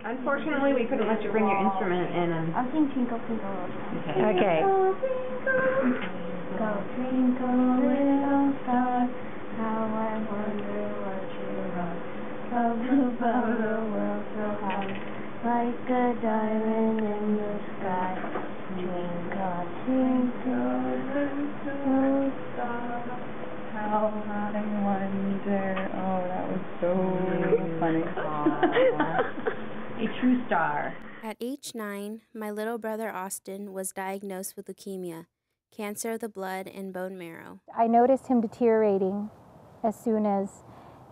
Unfortunately, we couldn't let you bring your instrument in. I'll sing Twinkle Twinkle Little Star. Okay. Twinkle, twinkle, little star, how I wonder what you are. Above the world so high, like a diamond in the sky. Twinkle, twinkle, little star, how I wonder. Oh, that was so funny. A true star. At age 9, my little brother Austin was diagnosed with leukemia, cancer of the blood and bone marrow. I noticed him deteriorating as soon as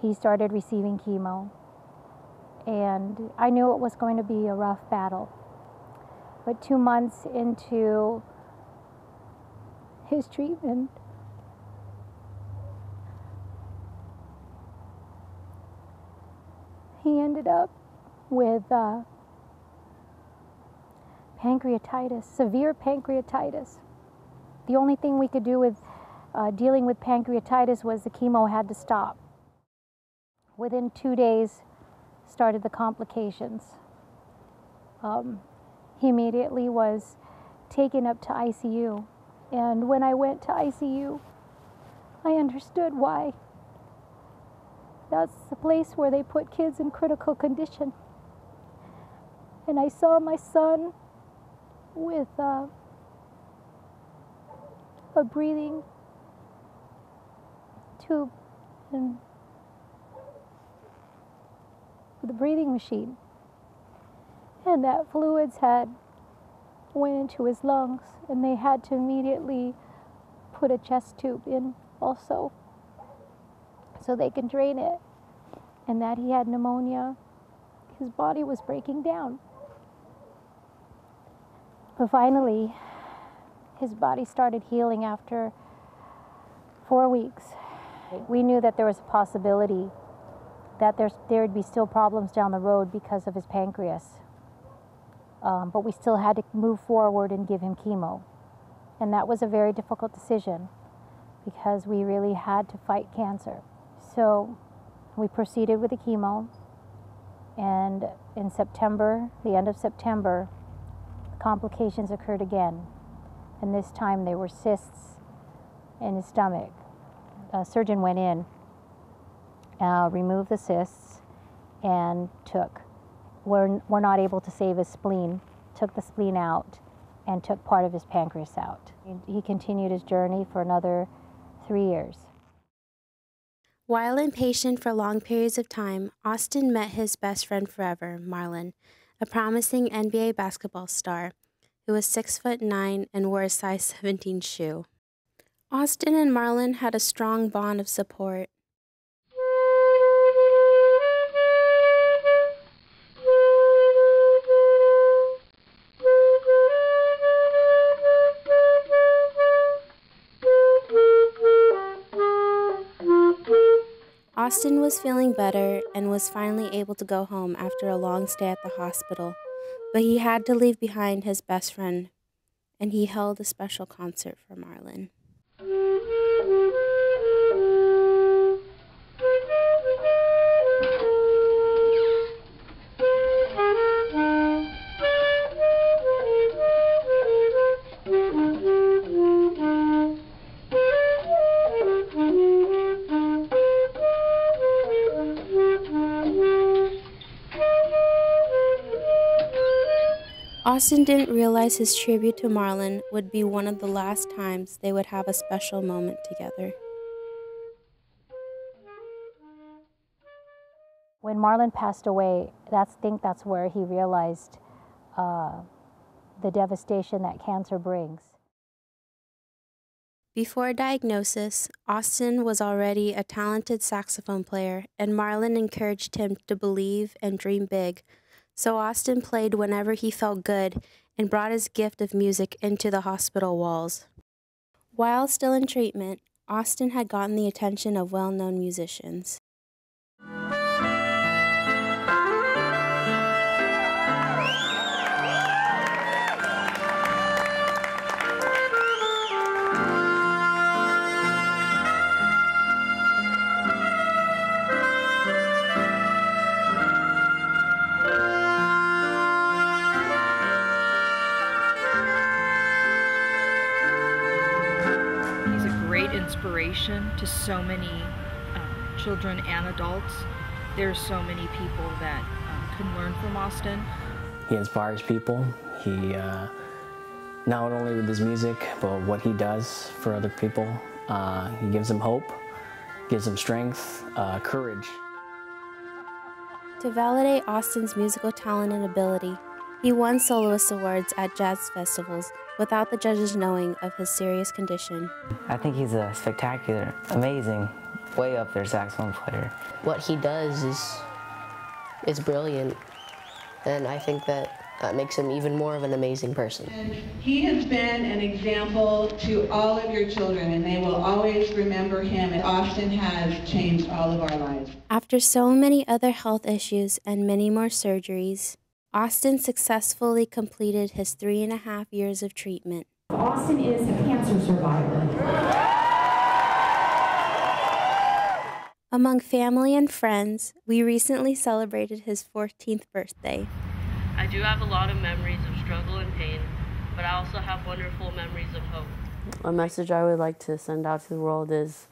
he started receiving chemo. And I knew it was going to be a rough battle. But 2 months into his treatment, he ended up with pancreatitis, severe pancreatitis. The only thing we could do with dealing with pancreatitis was the chemo had to stop. Within 2 days, started the complications. He immediately was taken up to ICU. And when I went to ICU, I understood why. That's the place where they put kids in critical condition. And I saw my son with a breathing tube and with a breathing machine. And that fluids had went into his lungs, and they had to immediately put a chest tube in also so they can drain it. And that he had pneumonia. His body was breaking down. But finally, his body started healing after 4 weeks. We knew that there was a possibility that there would be still problems down the road because of his pancreas. But we still had to move forward and give him chemo. And that was a very difficult decision because we really had to fight cancer. So we proceeded with the chemo, and in September, the end of September, complications occurred again. And this time they were cysts in his stomach. A surgeon went in, removed the cysts, and we're not able to save his spleen, took the spleen out, and took part of his pancreas out. He continued his journey for another 3 years. While impatient for long periods of time, Austin met his best friend forever, Marlon, a promising NBA basketball star who was 6'9" and wore a size 17 shoe. Austin and Marlon had a strong bond of support. Austin was feeling better and was finally able to go home after a long stay at the hospital, but he had to leave behind his best friend, and he held a special concert for Marlon. Austin didn't realize his tribute to Marlon would be one of the last times they would have a special moment together. When Marlon passed away, I think that's where he realized the devastation that cancer brings. Before diagnosis, Austin was already a talented saxophone player, and Marlon encouraged him to believe and dream big. So Austin played whenever he felt good and brought his gift of music into the hospital walls. While still in treatment, Austin had gotten the attention of well-known musicians. to so many children and adults. There's so many people that can learn from Austin. He inspires people. He, not only with his music, but what he does for other people. He gives them hope, gives them strength, courage. To validate Austin's musical talent and ability, he won soloist awards at jazz festivals without the judges knowing of his serious condition. I think he's a spectacular, amazing, way up there saxophone player. What he does is brilliant, and I think that makes him even more of an amazing person. And he has been an example to all of your children, and they will always remember him. And Austin has changed all of our lives. After so many other health issues and many more surgeries, Austin successfully completed his 3.5 years of treatment. Austin is a cancer survivor. Among family and friends, we recently celebrated his 14th birthday. I do have a lot of memories of struggle and pain, but I also have wonderful memories of hope. A message I would like to send out to the world is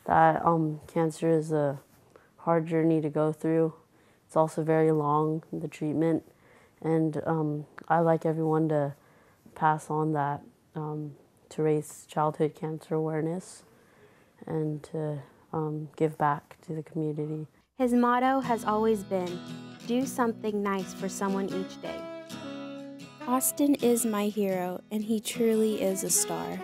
that cancer is a hard journey to go through. It's also very long, the treatment, and I'd like everyone to pass on that, to raise childhood cancer awareness and to give back to the community. His motto has always been, do something nice for someone each day. Austin is my hero, and he truly is a star.